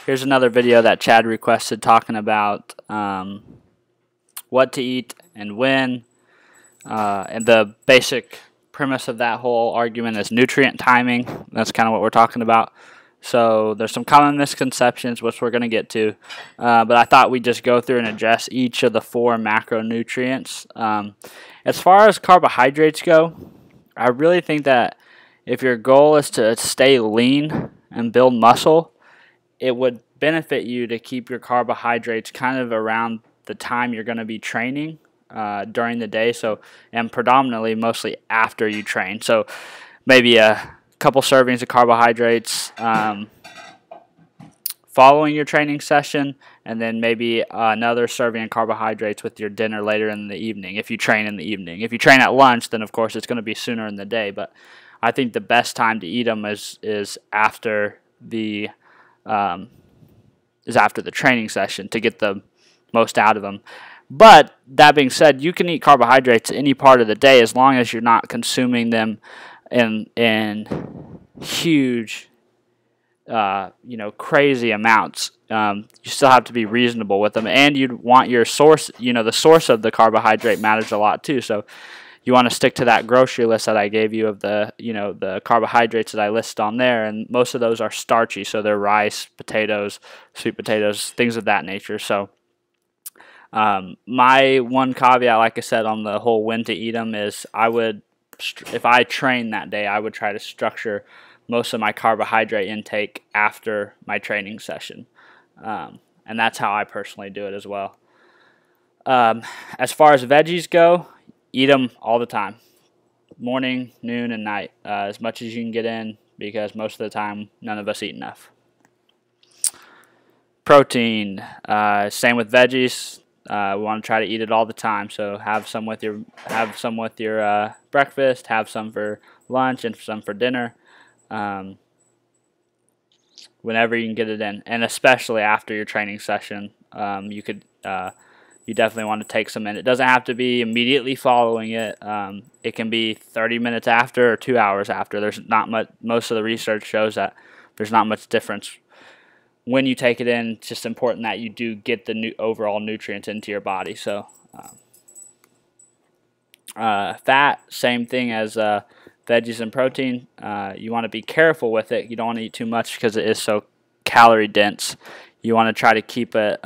Here's another video that Chad requested talking about what to eat and when. And the basic premise of that whole argument is nutrient timing. That's kind of what we're talking about. So there's some common misconceptions, which we're going to get to. But I thought we'd just go through and address each of the 4 macronutrients. As far as carbohydrates go, I really think that if your goal is to stay lean and build muscle, it would benefit you to keep your carbohydrates kind of around the time you're going to be training during the day. So, and predominantly mostly after you train. So maybe a couple servings of carbohydrates following your training session, and then maybe another serving of carbohydrates with your dinner later in the evening if you train in the evening. If you train at lunch, then of course it's going to be sooner in the day, but I think the best time to eat them is after the training session to get the most out of them. But that being said, you can eat carbohydrates any part of the day as long as you're not consuming them in huge, crazy amounts. You still have to be reasonable with them, and you'd want your source. The source of the carbohydrate matters a lot too. So you want to stick to that grocery list that I gave you of the carbohydrates that I list on there, and most of those are starchy. So they're rice, potatoes, sweet potatoes, things of that nature. So my one caveat, like I said, on the whole when to eat them is if I train that day, I would try to structure most of my carbohydrate intake after my training session. And that's how I personally do it as well. As far as veggies go, eat them all the time. Morning, noon, and night. As much as you can get in, because most of the time, none of us eat enough. Protein, same with veggies. We want to try to eat it all the time. So have some with your breakfast, have some for lunch, and some for dinner. Whenever you can get it in, and especially after your training session, you definitely want to take some in. It doesn't have to be immediately following it. It can be 30 minutes after or 2 hours after. There's not much. Most of the research shows that there's not much difference when you take it in. It's just important that you do get the overall nutrients into your body. So fat, same thing as veggies and protein. You want to be careful with it. You don't want to eat too much because it is so calorie dense. You want to try to keep it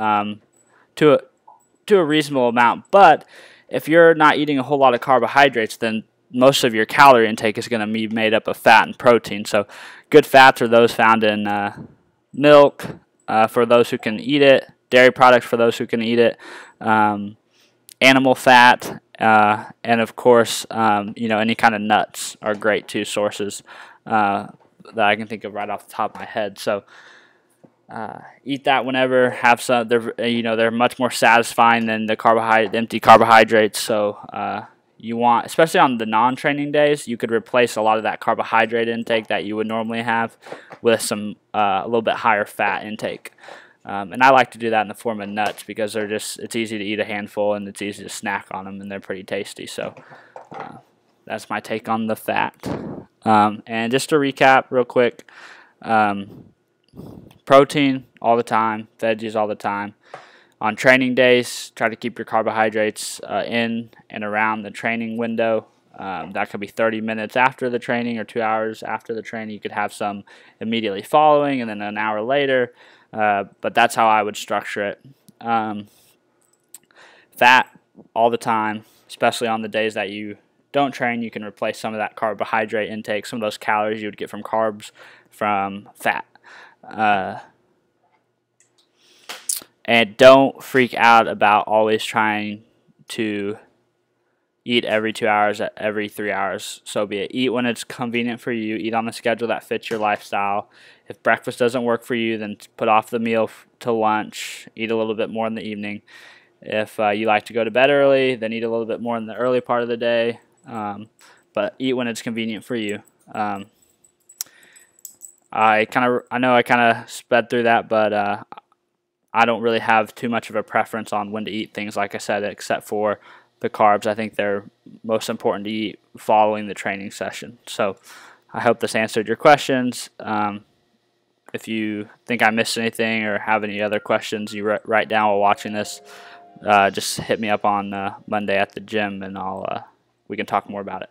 to a reasonable amount. But if you're not eating a whole lot of carbohydrates, then most of your calorie intake is going to be made up of fat and protein. So good fats are those found in milk for those who can eat it, dairy products for those who can eat it, animal fat, and of course, any kind of nuts are great too, sources that I can think of right off the top of my head. So eat that whenever. Have some. They're much more satisfying than the empty carbohydrates. So you want, especially on the non-training days, you could replace a lot of that carbohydrate intake that you would normally have with some a little bit higher fat intake. And I like to do that in the form of nuts because it's easy to eat a handful and it's easy to snack on them, and they're pretty tasty. So that's my take on the fat. And just to recap real quick, protein all the time, veggies all the time. On training days, try to keep your carbohydrates in and around the training window. That could be 30 minutes after the training or 2 hours after the training. You could have some immediately following and then an hour later. But that's how I would structure it. Fat all the time, especially on the days that you don't train. You can replace some of that carbohydrate intake, some of those calories you would get from carbs, from fat. And don't freak out about always trying to eat every 2 hours, every 3 hours. So be it. Eat when it's convenient for you. Eat on the schedule that fits your lifestyle. If breakfast doesn't work for you, then put off the meal to lunch. Eat a little bit more in the evening. If you like to go to bed early, then eat a little bit more in the early part of the day. But eat when it's convenient for you. I know I kind of sped through that, but I don't really have too much of a preference on when to eat things, like I said, except for the carbs. I think they're most important to eat following the training session. So I hope this answered your questions. if you think I missed anything or have any other questions you write down while watching this, just hit me up on Monday at the gym, and we can talk more about it.